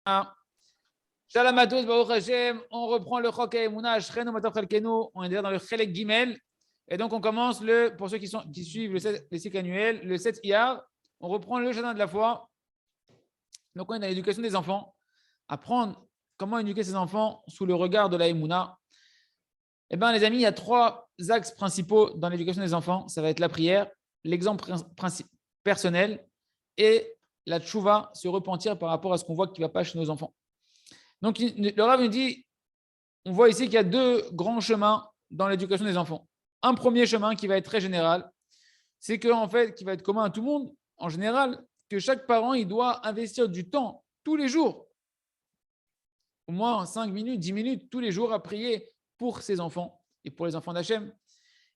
Shalom à tous, Baruch Hashem. On reprend le Chok Emunah, Ashrenu Matov Chalkenu. On est déjà dans le Chelek Gimel. Et donc, on commence pour ceux qui suivent le cycle annuel, le 7 Iyar. On reprend le jardin de la foi. Donc, on est dans l'éducation des enfants. Apprendre comment éduquer ses enfants sous le regard de la Emunah. Eh bien, les amis, il y a 3 axes principaux dans l'éducation des enfants. Ça va être la prière, l'exemple personnel et la tchouva, se repentir par rapport à ce qu'on voit qui ne va pas chez nos enfants. Donc, le Rav nous dit, on voit ici qu'il y a 2 grands chemins dans l'éducation des enfants. Un premier chemin qui va être très général, c'est qu'en fait, qui va être commun à tout le monde, en général, que chaque parent, il doit investir du temps tous les jours, au moins 5 minutes, 10 minutes, tous les jours à prier pour ses enfants et pour les enfants d'Hachem.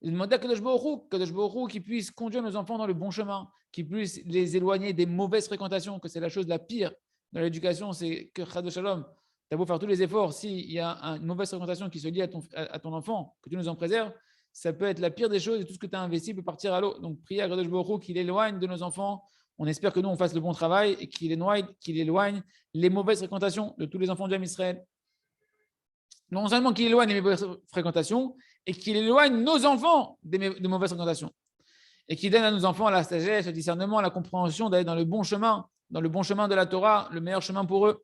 Il demandait à Kadosh Baruch Hu qui puisse conduire nos enfants dans le bon chemin, qui puisse les éloigner des mauvaises fréquentations, que c'est la chose la pire dans l'éducation, c'est que Chad Shalom, tu as beau faire tous les efforts, s'il y a une mauvaise fréquentation qui se lie à ton enfant, que tu nous en préserves, ça peut être la pire des choses et tout ce que tu as investi peut partir à l'eau. Donc, priez à Kadosh Baruch Hu qu'il éloigne de nos enfants. On espère que nous, on fasse le bon travail et qu'il éloigne les mauvaises fréquentations de tous les enfants du Ham Israël. Non seulement qu'il éloigne les mauvaises fréquentations, et qu'il éloigne nos enfants des mauvaises fréquentations. Et qu'il donne à nos enfants la sagesse, le discernement, la compréhension d'aller dans le bon chemin de la Torah, le meilleur chemin pour eux,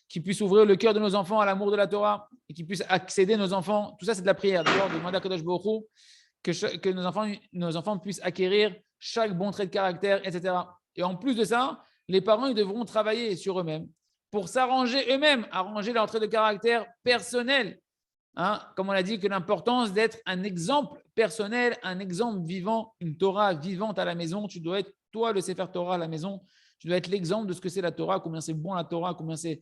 qui puisse ouvrir le cœur de nos enfants à l'amour de la Torah, et qui puisse accéder nos enfants. Tout ça, c'est de la prière, d'accord, de demander à Kadosh Baruch Hu que nos enfants puissent acquérir chaque bon trait de caractère, etc. Et en plus de ça, les parents, ils devront travailler sur eux-mêmes pour s'arranger eux-mêmes, arranger leur trait de caractère personnel. Comme on l'a dit, que l'importance d'être un exemple personnel, un exemple vivant, une Torah vivante à la maison. Tu dois être, toi, le Sefer Torah à la maison. Tu dois être l'exemple de ce que c'est la Torah, combien c'est bon la Torah, combien c'est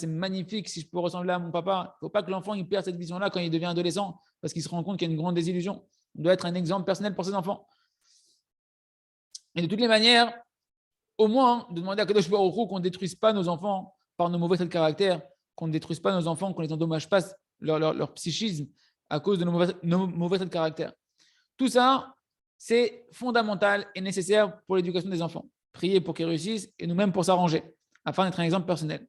magnifique. Si je peux ressembler à mon papa, il ne faut pas que l'enfant il perde cette vision-là quand il devient adolescent, parce qu'il se rend compte qu'il y a une grande désillusion. On doit être un exemple personnel pour ses enfants. Et de toutes les manières, au moins, de demander à Kadosh Baruch Hu qu'on ne détruise pas nos enfants par nos mauvais traits de caractère, qu'on ne détruise pas nos enfants, qu'on ne les endommage pas leur psychisme à cause de nos mauvais traits de caractère. Tout ça, c'est fondamental et nécessaire pour l'éducation des enfants. Prier pour qu'ils réussissent et nous-mêmes pour s'arranger, afin d'être un exemple personnel.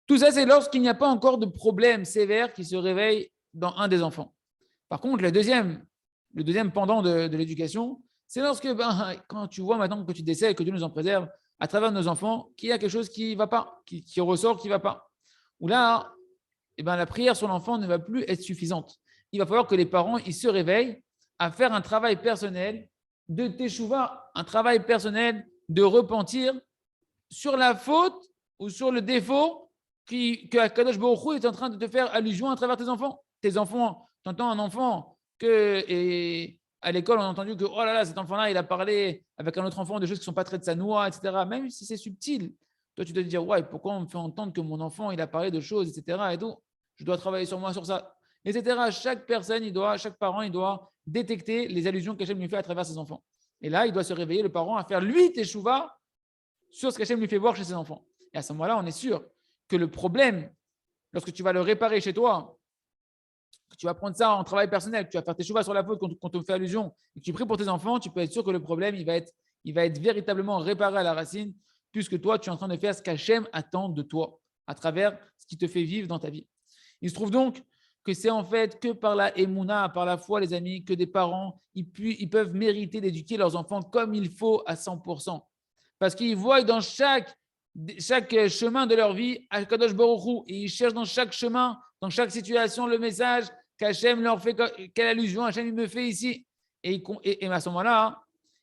Tout ça, c'est lorsqu'il n'y a pas encore de problème sévère qui se réveille dans un des enfants. Par contre, le deuxième pendant de l'éducation, c'est lorsque, quand tu vois maintenant que tu décèdes, que Dieu nous en préserve, à travers nos enfants, qu'il y a quelque chose qui ne va pas, qui ressort, qui ne va pas. Ou là, la prière sur l'enfant ne va plus être suffisante. Il va falloir que les parents ils se réveillent à faire un travail personnel de teshuva, un travail personnel de repentir sur la faute ou sur le défaut que Akadosh Baruch Hu est en train de te faire allusion à travers tes enfants. Tes enfants, tu entends un enfant et à l'école, on a entendu que oh là là, cet enfant-là, il a parlé avec un autre enfant de choses qui ne sont pas très de sa noix, etc. Même si c'est subtil, toi, tu dois te dire ouais, pourquoi on me fait entendre que mon enfant, il a parlé de choses, etc. Et tout. Je dois travailler sur moi, sur ça, etc. Chaque parent, il doit détecter les allusions qu'Hachem lui fait à travers ses enfants. Et là, il doit se réveiller, le parent, à faire lui teshuva sur ce qu'Hachem lui fait voir chez ses enfants. Et à ce moment-là, on est sûr que le problème, lorsque tu vas le réparer chez toi, que tu vas prendre ça en travail personnel, que tu vas faire teshuva sur la faute quand on te fait allusion, et que tu pries pour tes enfants, tu peux être sûr que le problème, il va être véritablement réparé à la racine, puisque toi, tu es en train de faire ce qu'Hachem attend de toi, à travers ce qui te fait vivre dans ta vie. Il se trouve donc que c'est en fait que par la émouna, par la foi, les amis, que des parents, ils peuvent mériter d'éduquer leurs enfants comme il faut à 100%. Parce qu'ils voient dans chaque chemin de leur vie Akadosh Baruch Hu, et ils cherchent dans chaque chemin, dans chaque situation, le message qu'Hachem leur fait, quelle allusion Hachem me fait ici. Et à ce moment-là,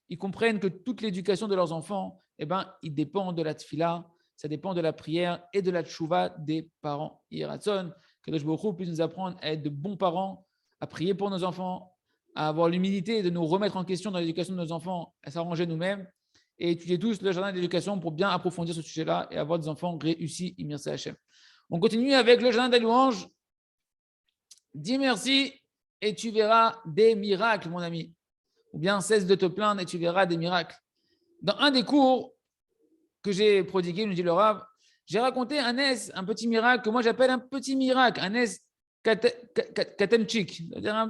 ils comprennent que toute l'éducation de leurs enfants, il dépend de la tfila, ça dépend de la prière et de la tchouva des parents. Yiratzon, Kadosh Baruch Hu puisse nous apprendre à être de bons parents, à prier pour nos enfants, à avoir l'humilité de nous remettre en question dans l'éducation de nos enfants, à s'arranger nous-mêmes et étudier tous le jardin d'éducation pour bien approfondir ce sujet-là et avoir des enfants réussis. Merci Hachem. On continue avec le jardin des louanges. Dis merci et tu verras des miracles, mon ami. Ou bien cesse de te plaindre et tu verras des miracles. Dans un des cours que j'ai prodigué, nous dit le Rav, j'ai raconté un petit miracle que moi j'appelle un petit miracle, un katemchik, c'est-à-dire un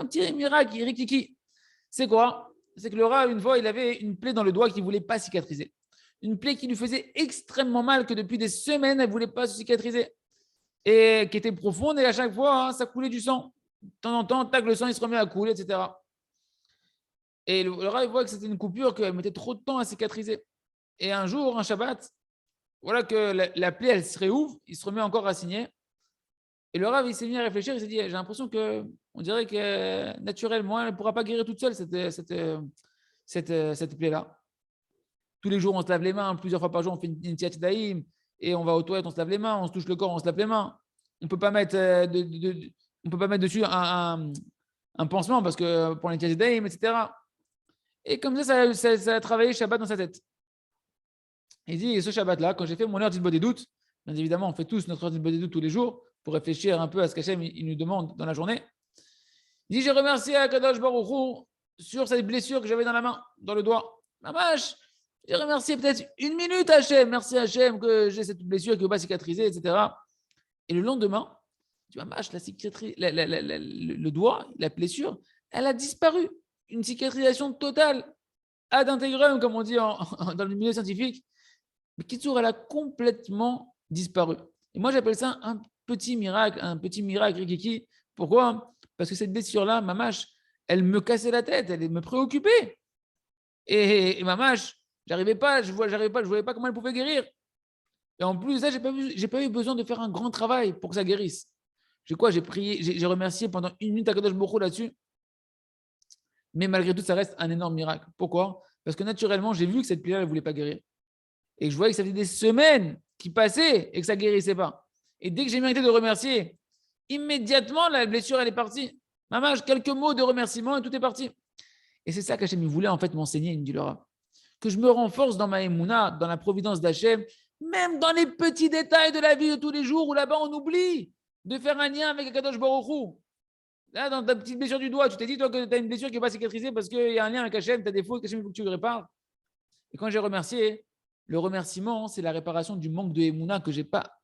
petit miracle rikiki. C'est quoi? C'est que le Rav, une fois, il avait une plaie dans le doigt qu'il ne voulait pas cicatriser. une plaie qui lui faisait extrêmement mal, que depuis des semaines, elle ne voulait pas se cicatriser. Et qui était profonde, et à chaque fois, ça coulait du sang. De temps en temps, tac, le sang, il se remet à couler, etc. Et le Rav voit que c'était une coupure, qu'elle mettait trop de temps à cicatriser. Et un jour, un Shabbat, voilà que la plaie, elle se réouvre, il se remet encore à signer. Et le Rav, il s'est mis à réfléchir, il s'est dit, j'ai l'impression qu'on dirait que naturellement, elle ne pourra pas guérir toute seule cette plaie-là. Tous les jours, on se lave les mains, plusieurs fois par jour, on fait une tiat daïm, et on va aux toilettes, on se lave les mains, on se touche le corps, on se lave les mains. On ne peut pas mettre, on peut pas mettre dessus un pansement parce que pour les tiat daïm, etc. Et comme ça a travaillé Shabbat dans sa tête. Il dit, et ce Shabbat-là, quand j'ai fait mon heure d'Ilbod des doutes, bien évidemment, on fait tous notre heure d'Ilbod des doutes tous les jours pour réfléchir un peu à ce qu'Hachem il nous demande dans la journée. Il dit, j'ai remercié Akadosh Baruch Hu sur cette blessure que j'avais dans la main, dans le doigt. Mamash, j'ai remercié peut-être 1 minute Hachem. Merci Hachem que j'ai cette blessure qui ne veut pas cicatriser, etc. Et le lendemain, tu mamash, le doigt, la blessure, elle a disparu. Une cicatrisation totale, ad integrum, comme on dit dans le milieu scientifique. Mais Kitsour, elle a complètement disparu. Et moi, j'appelle ça un petit miracle, Rikiki. Pourquoi? Parce que cette blessure-là, mamash, elle me cassait la tête, elle me préoccupait. Et mamash, j'arrivais pas, je voyais pas comment elle pouvait guérir. Et en plus, là, j'ai pas eu besoin de faire un grand travail pour que ça guérisse. J'ai prié, j'ai remercié pendant 1 minute Akadosh Baruch Hu là-dessus. Mais malgré tout, ça reste un énorme miracle. Pourquoi? Parce que naturellement, j'ai vu que cette plaie-là, elle ne voulait pas guérir. Et je voyais que ça faisait des semaines qui passaient et que ça ne guérissait pas. Et dès que j'ai mérité de remercier, immédiatement, la blessure, elle est partie. Maman, quelques mots de remerciement et tout est parti. Et c'est ça qu'Hachem voulait en fait m'enseigner, il me dit Laura. Que je me renforce dans ma émouna, dans la providence d'Hachem, même dans les petits détails de la vie de tous les jours où là-bas on oublie de faire un lien avec Akadosh Baruch Hu. Là, dans ta petite blessure du doigt, tu t'es dit toi que tu as une blessure qui n'est pas cicatrisée parce qu'il y a un lien avec Hachem, tu as des fautes, Hachem, il faut que tu le répares. Et quand j'ai remercié, le remerciement, c'est la réparation du manque de émouna que je n'ai pas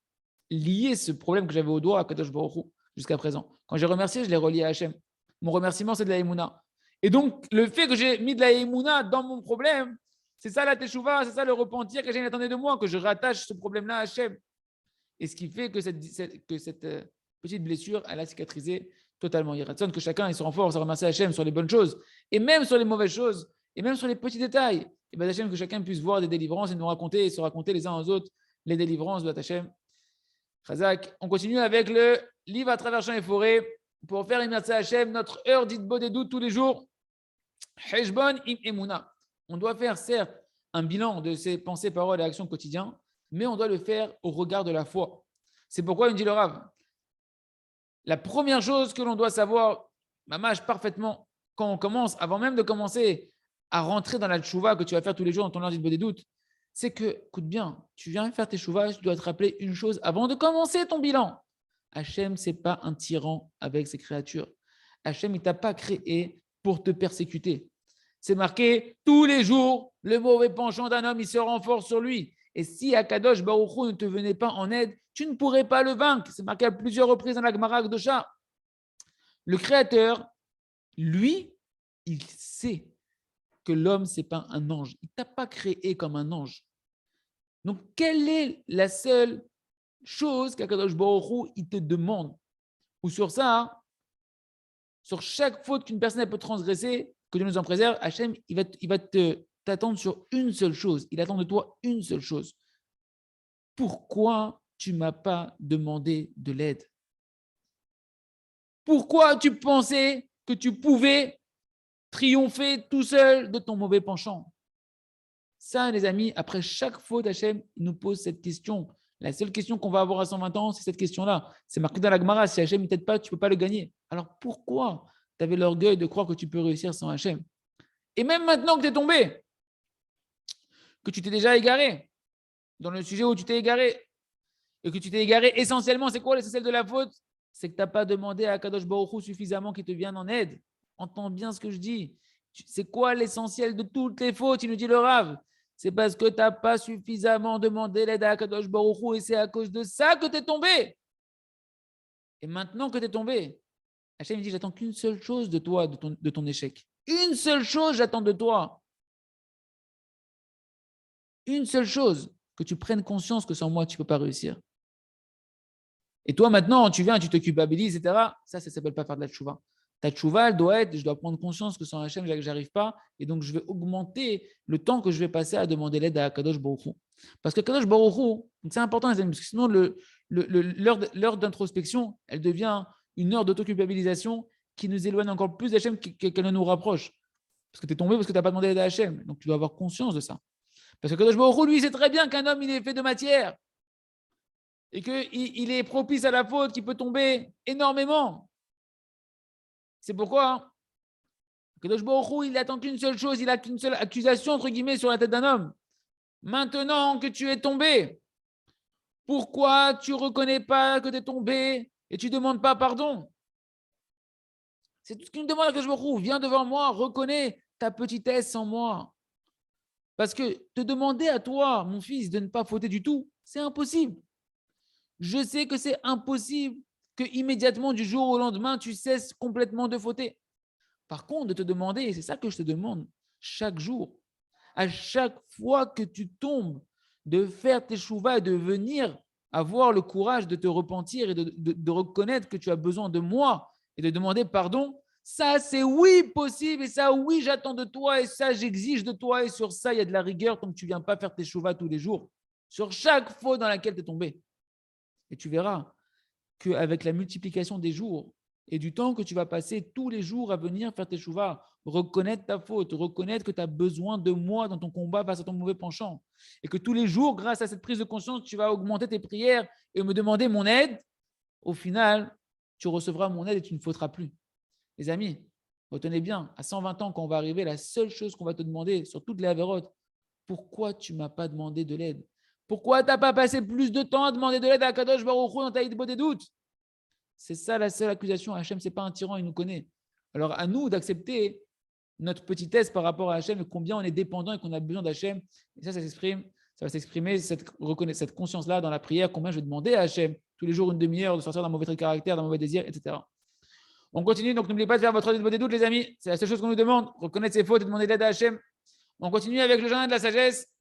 lié ce problème que j'avais au doigt à Kadosh Baruch Hu jusqu'à présent. Quand j'ai remercié, je l'ai relié à Hachem. Mon remerciement, c'est de la émouna. Et donc, le fait que j'ai mis de la émouna dans mon problème, c'est ça la teshuva, c'est ça le repentir que Hachem attendait de moi, que je rattache ce problème-là à Hachem. Et ce qui fait que cette petite blessure, elle a cicatrisé totalement. Il raconte que chacun il se renforce à remercier Hachem sur les bonnes choses, et même sur les mauvaises choses, et même sur les petits détails. Et bien Hachem, que chacun puisse voir des délivrances et nous raconter et se raconter les uns aux autres les délivrances de Hachem. Chazak. On continue avec le livre à travers champs et forêts pour faire remercier Hachem, notre heure d'Itbod des doutes tous les jours. Heshbon im emuna. On doit faire certes un bilan de ses pensées, paroles et actions quotidiennes, mais on doit le faire au regard de la foi. C'est pourquoi il me dit le Rav, la première chose que l'on doit savoir, mamash parfaitement, quand on commence, avant même de commencer à rentrer dans la tchouva que tu vas faire tous les jours dans ton heure d'Itbod des doutes, c'est que, écoute bien, tu viens faire tes chouvas, tu dois te rappeler une chose avant de commencer ton bilan. Hachem, ce n'est pas un tyran avec ses créatures. Hachem, il ne t'a pas créé pour te persécuter. C'est marqué, tous les jours, le mauvais penchant d'un homme, il se renforce sur lui. Et si Akadosh Baruch Hu ne te venait pas en aide, tu ne pourrais pas le vaincre. C'est marqué à plusieurs reprises dans la Gemara Akdosha. Le Créateur, lui, il sait que l'homme, ce n'est pas un ange. Il ne t'a pas créé comme un ange. Donc, quelle est la seule chose qu'Akadosh Baruch Hu, il te demande? Ou sur ça, sur chaque faute qu'une personne peut transgresser, que Dieu nous en préserve, Hachem, il va t'attendre sur une seule chose. Il attend de toi une seule chose. Pourquoi tu ne m'as pas demandé de l'aide? Pourquoi tu pensais que tu pouvais triompher tout seul de ton mauvais penchant? Ça, les amis, après chaque faute, Hachem nous pose cette question. La seule question qu'on va avoir à 120 ans, c'est cette question-là. C'est marqué dans la Gemara, si Hachem ne t'aide pas, tu ne peux pas le gagner. Alors pourquoi tu avais l'orgueil de croire que tu peux réussir sans Hachem? Et même maintenant que tu es tombé, que tu t'es déjà égaré, dans le sujet où tu t'es égaré, et que tu t'es égaré essentiellement, c'est quoi l'essentiel de la faute? C'est que tu n'as pas demandé à Kadosh Baruch Hu suffisamment qu'il te vienne en aide. Entends bien ce que je dis. C'est quoi l'essentiel de toutes les fautes? Il nous dit le Rav. C'est parce que tu n'as pas suffisamment demandé l'aide à Kadosh Baruch Hu et c'est à cause de ça que tu es tombé. Et maintenant que tu es tombé, Hachem dit, j'attends qu'une seule chose de toi, de ton échec. Une seule chose, j'attends de toi. Une seule chose, que tu prennes conscience que sans moi, tu ne peux pas réussir. Et toi, maintenant, tu viens, tu te culpabilises, etc. Ça ne s'appelle pas faire de la tchouva. Ta tchouva, elle doit être, je dois prendre conscience que sans Hachem, je n'arrive pas. Et donc, je vais augmenter le temps que je vais passer à demander l'aide à Kadosh Baruch Hu. Parce que Kadosh Baruch Hu, c'est important, les amis, parce que sinon, l'heure d'introspection, elle devient une heure d'autoculpabilisation qui nous éloigne encore plus d'Hachem qu'elle ne nous rapproche. Parce que tu es tombé parce que tu n'as pas demandé l'aide à Hachem. Donc, tu dois avoir conscience de ça. Parce que Kadosh Baruch Hu, lui, il sait très bien qu'un homme, il est fait de matière. Et qu'il est propice à la faute, qu'il peut tomber énormément. C'est pourquoi Kadosh Baruch Hu, il attend qu'une seule chose, il n'a qu'une seule accusation, entre guillemets, sur la tête d'un homme. Maintenant que tu es tombé, pourquoi tu ne reconnais pas que tu es tombé et tu ne demandes pas pardon? C'est tout ce qu'il me demande à Kadosh Baruch Hu. Viens devant moi, reconnais ta petitesse en moi. Parce que te demander à toi, mon fils, de ne pas fauter du tout, c'est impossible. Je sais que c'est impossible que immédiatement du jour au lendemain, tu cesses complètement de fauter. Par contre, de te demander, et c'est ça que je te demande chaque jour, à chaque fois que tu tombes, de faire tes chouvas et de venir avoir le courage de te repentir et de reconnaître que tu as besoin de moi et de demander pardon, ça c'est oui possible et ça oui j'attends de toi et ça j'exige de toi et sur ça il y a de la rigueur tant que tu ne viens pas faire tes chouvas tous les jours sur chaque faute dans laquelle tu es tombé. Et tu verras qu'avec la multiplication des jours et du temps que tu vas passer tous les jours à venir faire tes chouvas, reconnaître ta faute, reconnaître que tu as besoin de moi dans ton combat face à ton mauvais penchant. Et que tous les jours, grâce à cette prise de conscience, tu vas augmenter tes prières et me demander mon aide. Au final, tu recevras mon aide et tu ne fauteras plus. Les amis, retenez bien, à 120 ans, quand on va arriver, la seule chose qu'on va te demander sur toutes les avérotes, pourquoi tu ne m'as pas demandé de l'aide? Pourquoi tu n'as pas passé plus de temps à demander de l'aide à Kadosh Baruch Hu dans ta idée des doutes? C'est ça la seule accusation. Hachem, ce n'est pas un tyran, il nous connaît. Alors à nous d'accepter notre petitesse par rapport à Hachem et combien on est dépendant et qu'on a besoin d'Hachem. Et ça va s'exprimer cette conscience-là dans la prière, combien je vais demander à Hachem tous les jours une demi-heure de sortir d'un mauvais trait de caractère, d'un mauvais désir, etc. On continue, donc n'oubliez pas de faire votre idée des doutes, les amis. C'est la seule chose qu'on nous demande, reconnaître ses fautes et demander de l'aide à Hachem. On continue avec le jardin de la sagesse.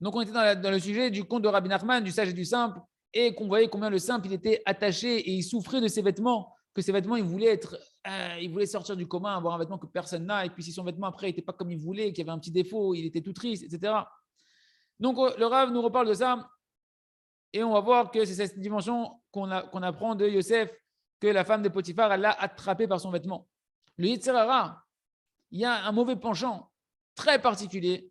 Donc, on était dans le sujet du conte de Rabbi Nachman, du sage et du simple, et qu'on voyait combien le simple, il était attaché et il souffrait de ses vêtements, que ses vêtements, il voulait sortir du commun, avoir un vêtement que personne n'a, et puis si son vêtement après n'était pas comme il voulait, qu'il y avait un petit défaut, il était tout triste, etc. Donc, le Rav nous reparle de ça, et on va voir que c'est cette dimension qu'on apprend de Yosef, que la femme de Potiphar, elle l'a attrapé par son vêtement. Le Yetzer Hara, il y a un mauvais penchant très particulier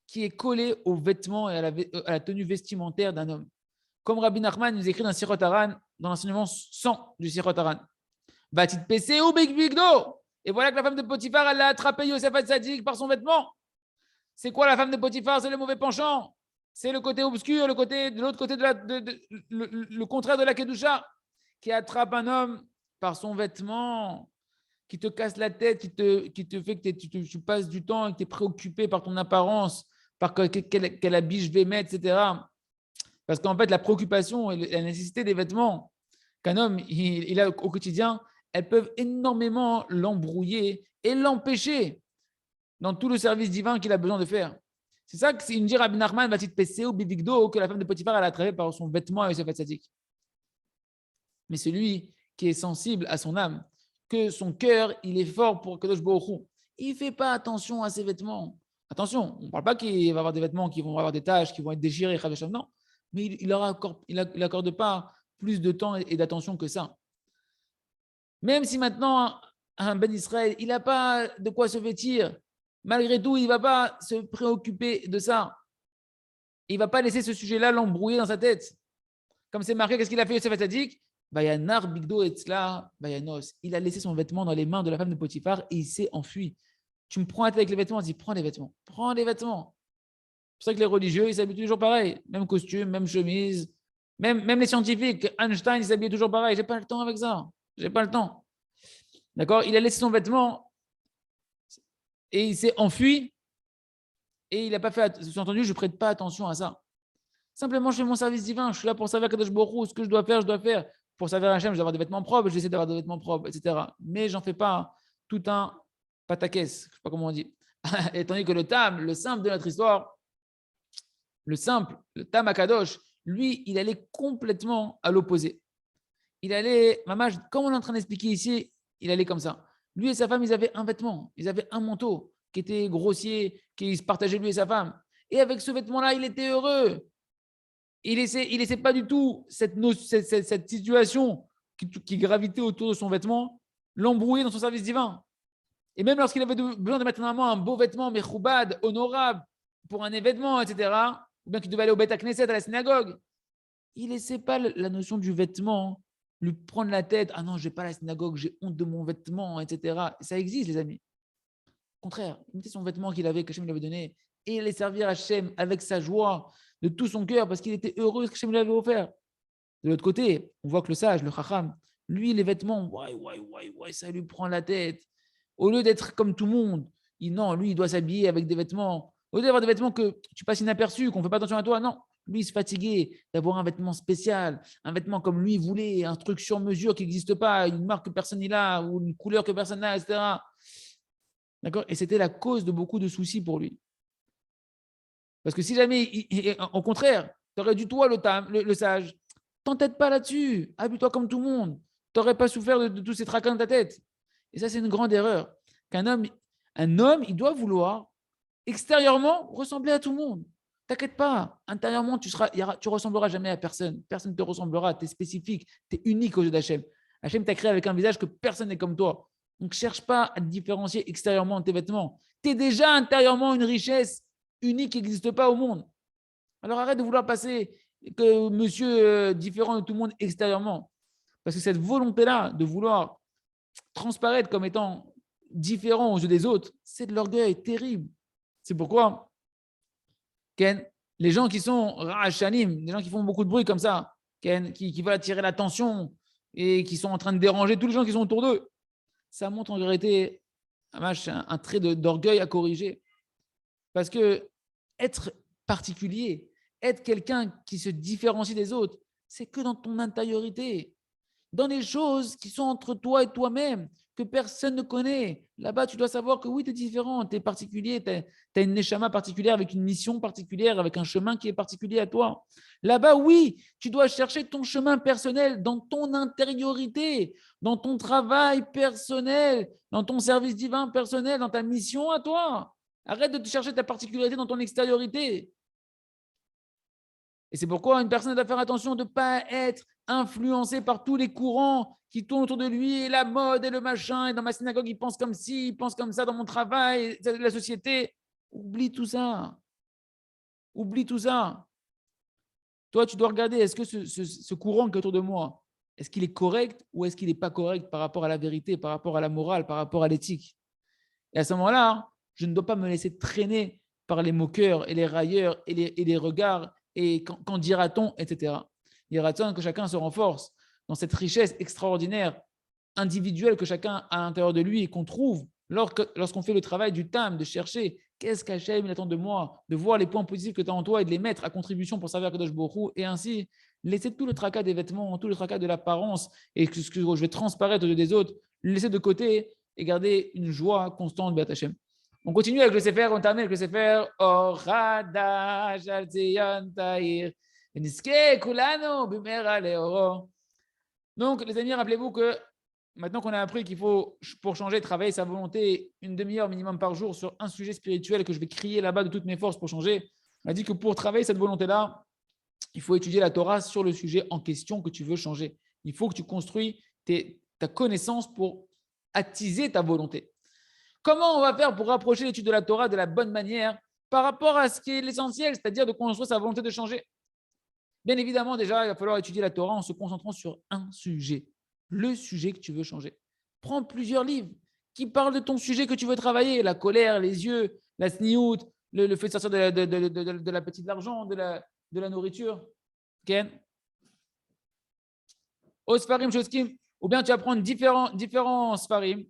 qui est collé aux vêtements et à la tenue vestimentaire d'un homme. Comme Rabbi Nachman nous écrit dans Sirot Haran, dans l'enseignement 100 du Sirot Haran. Batit PC ou Bigdo. Et voilà que la femme de Potiphar, elle a attrapé Yosef Hatzadik par son vêtement. C'est quoi la femme de Potiphar? C'est le mauvais penchant. C'est le côté obscur, de l'autre côté le contraire de la Kedusha, qui attrape un homme par son vêtement, qui te casse la tête, qui te fait que tu passes du temps et que tu es préoccupé par ton apparence, par quel habit je vais mettre, etc. Parce qu'en fait, la préoccupation et la nécessité des vêtements qu'un homme il a au quotidien, elles peuvent énormément l'embrouiller et l'empêcher dans tout le service divin qu'il a besoin de faire. C'est ça que c'est une dire Rabbi Nachman, Batit Pesé ou Bibigdo, que la femme de Potiphar elle a attrapé par son vêtement à Yosef Hatzadik. Mais celui qui est sensible à son âme, que son cœur, il est fort pour Kadosh Baruch Hu, il ne fait pas attention à ses vêtements. Attention, on ne parle pas qu'il va avoir des vêtements qui vont avoir des taches, qui vont être déchirés, non. Mais il n'accorde pas plus de temps et d'attention que ça. Même si maintenant, un Ben Israël, il n'a pas de quoi se vêtir, malgré tout, il ne va pas se préoccuper de ça. Il ne va pas laisser ce sujet-là l'embrouiller dans sa tête. Comme c'est marqué, qu'est-ce qu'il a fait Yosef Hatzadik? Bayanar Bigdo Etzla Bayanos. Il a laissé son vêtement dans les mains de la femme de Potiphar et il s'est enfui. Tu me prends avec les vêtements, dis prends les vêtements. Prends les vêtements. C'est pour ça que les religieux, ils s'habillent toujours pareil. Même costume, même chemise. Même les scientifiques, Einstein, ils s'habillent toujours pareil. J'ai pas le temps avec ça. J'ai pas le temps. D'accord? Il a laissé son vêtement et il s'est enfui et il n'a pas fait. Sous-entendu, je ne prête pas attention à ça. Simplement, je fais mon service divin. Je suis là pour servir Kadosh Baruch Hu. Ce que je dois faire, je dois faire. Pour servir Hachem, je dois avoir des vêtements propres. J'essaie d'avoir des vêtements propres, etc. Mais j'en fais pas tout un pataquès. Je ne sais pas comment on dit. Et tandis que le Tam, le simple de notre histoire, le simple, le Tam Akadosh, lui, il allait complètement à l'opposé. Il allait, Mamash, comme on est en train d'expliquer ici, il allait comme ça. Lui et sa femme, ils avaient un vêtement, ils avaient un manteau qui était grossier, qui se partageait lui et sa femme. Et avec ce vêtement-là, il était heureux. Il laissait pas du tout cette situation qui gravitait autour de son vêtement l'embrouiller dans son service divin. Et même lorsqu'il avait besoin de mettre en avant un beau vêtement, mais choubad, honorable, pour un événement, etc., ou bien qu'il devait aller au Beth Knesset, à la synagogue, il ne laissait pas la notion du vêtement lui prendre la tête. Ah non, je ne vais pas à la synagogue, j'ai honte de mon vêtement, etc. Ça existe, les amis. Au contraire, il mettait son vêtement qu'il avait, qu'Hachem lui avait donné, et il allait servir Hachem avec sa joie, de tout son cœur, parce qu'il était heureux de ce qu'Hachem lui avait offert. De l'autre côté, on voit que le sage, le chacham, lui, les vêtements, ça lui prend la tête. Au lieu d'être comme tout le monde, non, lui, il doit s'habiller avec des vêtements. Au lieu d'avoir des vêtements que tu passes inaperçus, qu'on ne fait pas attention à toi, non. Lui, il se fatiguait d'avoir un vêtement spécial, un vêtement comme lui voulait, un truc sur mesure qui n'existe pas, une marque que personne n'a, ou une couleur que personne n'a, etc. D'accord. Et c'était la cause de beaucoup de soucis pour lui. Parce que si jamais, au contraire, tu aurais dû, toi, le sage, t'entête pas là-dessus, habille-toi comme tout le monde. Tu n'aurais pas souffert de tous ces tracas dans ta tête. Et ça, c'est une grande erreur. Un homme, il doit vouloir extérieurement ressembler à tout le monde. T'inquiète pas, intérieurement, tu ressembleras jamais à personne. Personne ne te ressemblera. Tu es spécifique, tu es unique aux yeux d'Hachem. Hachem t'a créé avec un visage que personne n'est comme toi. Donc, cherche pas à te différencier extérieurement de tes vêtements. Tu es déjà intérieurement une richesse unique qui n'existe pas au monde. Alors, arrête de vouloir passer que monsieur différent de tout le monde extérieurement. Parce que cette volonté-là de vouloir transparaître comme étant différent aux yeux des autres, c'est de l'orgueil terrible. C'est pourquoi, Ken, les gens qui sont ra'achanim, les gens qui font beaucoup de bruit comme ça, Ken, qui veulent attirer l'attention et qui sont en train de déranger tous les gens qui sont autour d'eux, ça montre en vérité un trait d'orgueil à corriger. Parce que être particulier, être quelqu'un qui se différencie des autres, c'est que dans ton intériorité, dans les choses qui sont entre toi et toi-même, que personne ne connaît. Là-bas, tu dois savoir que oui, tu es différent, tu es particulier, tu as une neshama particulière avec une mission particulière, avec un chemin qui est particulier à toi. Là-bas, oui, tu dois chercher ton chemin personnel dans ton intériorité, dans ton travail personnel, dans ton service divin personnel, dans ta mission à toi. Arrête de te chercher ta particularité dans ton extériorité. Et c'est pourquoi une personne doit faire attention de ne pas être influencé par tous les courants qui tournent autour de lui, et la mode et le machin, et dans ma synagogue, ils pensent comme ci, ils pensent comme ça dans mon travail, la société. Oublie tout ça. Oublie tout ça. Toi, tu dois regarder, est-ce que ce courant qui est autour de moi, est-ce qu'il est correct ou est-ce qu'il n'est pas correct par rapport à la vérité, par rapport à la morale, par rapport à l'éthique? Et à ce moment-là, je ne dois pas me laisser traîner par les moqueurs et les railleurs et les regards et qu'en dira-t-on, etc. Il dira-t-on que chacun se renforce dans cette richesse extraordinaire individuelle que chacun a à l'intérieur de lui et qu'on trouve lorsqu'on fait le travail du tam, de chercher qu'est-ce qu'Hachem attend de moi, de voir les points positifs que tu as en toi et de les mettre à contribution pour servir Kadosh Baruch Hu, et ainsi laisser tout le tracas des vêtements, tout le tracas de l'apparence et que je vais transparaître aux yeux des autres, le laisser de côté et garder une joie constante de Hachem. On continue avec le Sefer, on termine avec le Sefer Orada Shalzion Tahir. Donc, les amis, rappelez-vous que maintenant qu'on a appris qu'il faut, pour changer, travailler sa volonté une demi-heure minimum par jour sur un sujet spirituel que je vais crier là-bas de toutes mes forces pour changer, on a dit que pour travailler cette volonté-là, il faut étudier la Torah sur le sujet en question que tu veux changer. Il faut que tu construis ta connaissance pour attiser ta volonté. Comment on va faire pour rapprocher l'étude de la Torah de la bonne manière par rapport à ce qui est l'essentiel, c'est-à-dire de construire sa volonté de changer? Bien évidemment, déjà, il va falloir étudier la Torah en se concentrant sur un sujet, le sujet que tu veux changer. Prends plusieurs livres qui parlent de ton sujet que tu veux travailler, la colère, les yeux, la sniout, le fait de sortir de la petite argent, de la nourriture. Ken, Osfarim, Shoskim, ou bien tu vas prendre différents Sfarim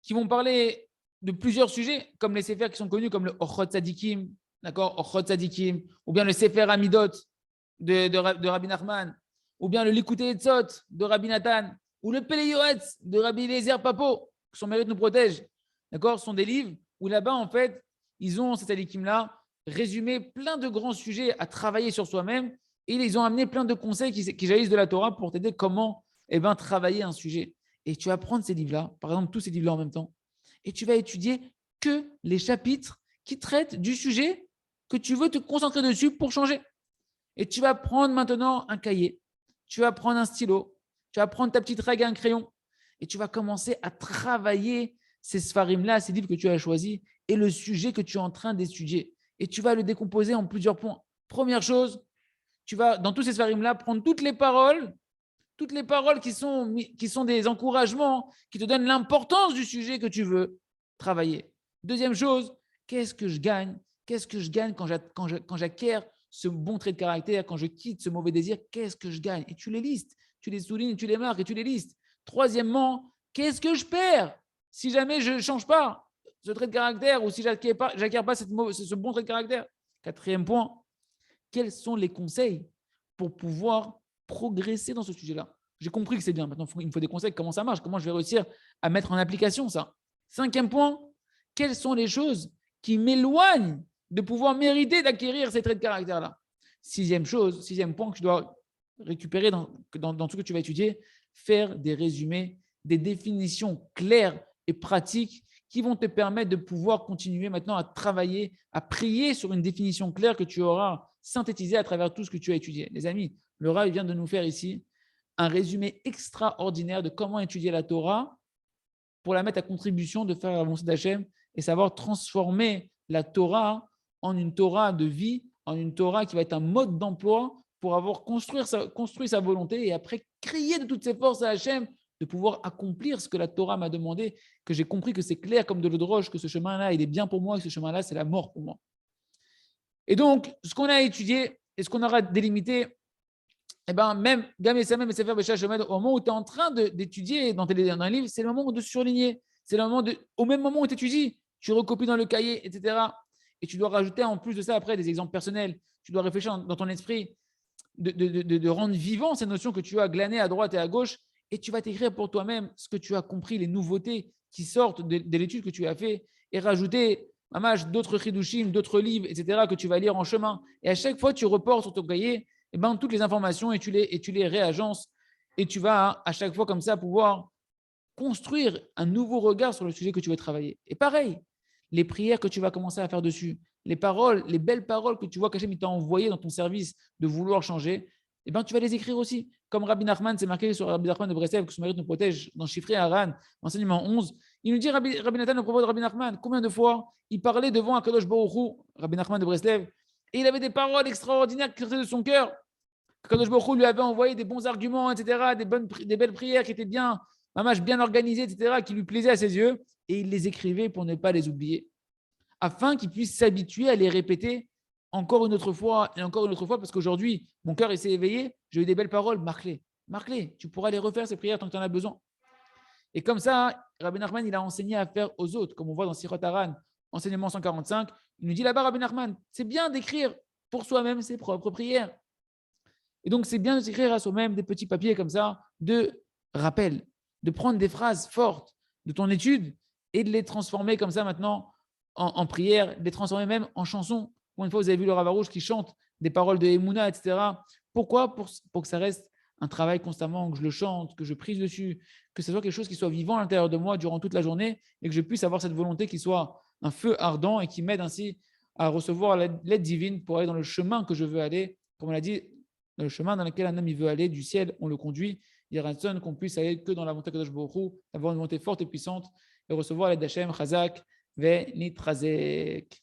qui vont parler de plusieurs sujets, comme les Sefer qui sont connus comme le Ochot Tzadikim, d'accord, Ochot Tzadikim, ou bien le Sefer Amidot de Rabbi Nachman, ou bien le Likutei Etzot de Rabbi Nathan, ou le Pele Yoetz de Rabbi Eliezer Papo, que son mérite nous protège, d'accord, ce sont des livres où là-bas, en fait, ils ont, ces tzadikim-là, résumé plein de grands sujets à travailler sur soi-même et ils ont amené plein de conseils qui jaillissent de la Torah pour t'aider comment travailler un sujet. Et tu vas prendre ces livres-là, par exemple, tous ces livres-là en même temps, et tu vas étudier que les chapitres qui traitent du sujet que tu veux te concentrer dessus pour changer. Et tu vas prendre maintenant un cahier, tu vas prendre un stylo, tu vas prendre ta petite règle et un crayon, et tu vas commencer à travailler ces sfarim-là, ces livres que tu as choisis, et le sujet que tu es en train d'étudier. Et tu vas le décomposer en plusieurs points. Première chose, tu vas, dans tous ces sfarim-là, prendre toutes les paroles qui sont des encouragements, qui te donnent l'importance du sujet que tu veux travailler. Deuxième chose, qu'est-ce que je gagne quand j'acquiers ce bon trait de caractère, quand je quitte ce mauvais désir, qu'est-ce que je gagne? Et tu les listes, tu les soulignes, tu les marques et tu les listes. Troisièmement, qu'est-ce que je perds si jamais je ne change pas ce trait de caractère ou si je n'acquiers pas ce bon trait de caractère? Quatrième point, quels sont les conseils pour pouvoir progresser dans ce sujet-là? J'ai compris que c'est bien. Maintenant, il me faut des conseils. Comment ça marche? Comment je vais réussir à mettre en application ça? Cinquième point, quelles sont les choses qui m'éloignent de pouvoir mériter d'acquérir ces traits de caractère-là? Sixième point que tu dois récupérer dans tout ce que tu vas étudier, faire des résumés, des définitions claires et pratiques qui vont te permettre de pouvoir continuer maintenant à travailler, à prier sur une définition claire que tu auras synthétisée à travers tout ce que tu as étudié. Les amis, le Rav vient de nous faire ici un résumé extraordinaire de comment étudier la Torah pour la mettre à contribution de faire avancer d'Hachem et savoir transformer la Torah en une Torah de vie, en une Torah qui va être un mode d'emploi pour avoir construit sa volonté et après crier de toutes ses forces à Hachem de pouvoir accomplir ce que la Torah m'a demandé, que j'ai compris que c'est clair comme de l'eau de roche, que ce chemin-là, il est bien pour moi, et que ce chemin-là, c'est la mort pour moi. Et donc, ce qu'on a étudié et ce qu'on aura délimité, même Gam et Samem et Sefer Besha Shomed, au moment où tu es en train d'étudier dans un livre, c'est le moment de surligner. C'est le moment au même moment où tu étudies, tu recopies dans le cahier, etc. Et tu dois rajouter en plus de ça après des exemples personnels. Tu dois réfléchir dans ton esprit de rendre vivant ces notions que tu as glanées à droite et à gauche. Et tu vas t'écrire pour toi-même ce que tu as compris, les nouveautés qui sortent de l'étude que tu as fait et rajouter d'autres chidushim, d'autres livres, etc. que tu vas lire en chemin. Et à chaque fois, tu reportes sur ton cahier toutes les informations et tu les réagences. Et tu vas à chaque fois comme ça pouvoir construire un nouveau regard sur le sujet que tu veux travailler. Et pareil, les prières que tu vas commencer à faire dessus, les paroles, les belles paroles que tu vois qu'Hachem t'a envoyées dans ton service de vouloir changer, tu vas les écrire aussi. Comme Rabbi Nachman, c'est marqué sur Rabbi Nachman de Breslev, que son mérite nous protège, dans Chiffré Haran, enseignement 11. Il nous dit, Rabbi Nathan, au propos de Rabbi Nachman, combien de fois il parlait devant Akadosh Baruch Hu, Rabbi Nachman de Breslev, et il avait des paroles extraordinaires qui sortaient de son cœur. Akadosh Baruch Hu lui avait envoyé des bons arguments, etc., des belles prières qui étaient bien organisées, etc., qui lui plaisaient à ses yeux, et il les écrivait pour ne pas les oublier, afin qu'il puisse s'habituer à les répéter encore une autre fois et encore une autre fois, parce qu'aujourd'hui, mon cœur s'est éveillé, j'ai eu des belles paroles, marque-les, tu pourras les refaire, ces prières, tant que tu en as besoin. Et comme ça, Rabbi Nachman, il a enseigné à faire aux autres, comme on voit dans Sirot Haran, enseignement 145, il nous dit là-bas, Rabbi Nachman, c'est bien d'écrire pour soi-même ses propres prières. Et donc, c'est bien de s'écrire à soi-même des petits papiers comme ça, de rappel, de prendre des phrases fortes de ton étude et de les transformer comme ça maintenant en prière, de les transformer même en chansons. Une fois, vous avez vu le Rav Arouche qui chante des paroles de Emouna, etc. Pourquoi? Pour que ça reste un travail constamment, que je le chante, que je prise dessus, que ce soit quelque chose qui soit vivant à l'intérieur de moi durant toute la journée et que je puisse avoir cette volonté qui soit un feu ardent et qui m'aide ainsi à recevoir l'aide divine pour aller dans le chemin que je veux aller. Comme on l'a dit, dans le chemin dans lequel un homme il veut aller, du ciel, on le conduit. Il y a personne qu'on puisse aller que dans la volonté de Kadosh Baruch Hu, avoir une volonté forte et puissante et recevoir l'aide d'Hachem, Chazak, ve nitrazek.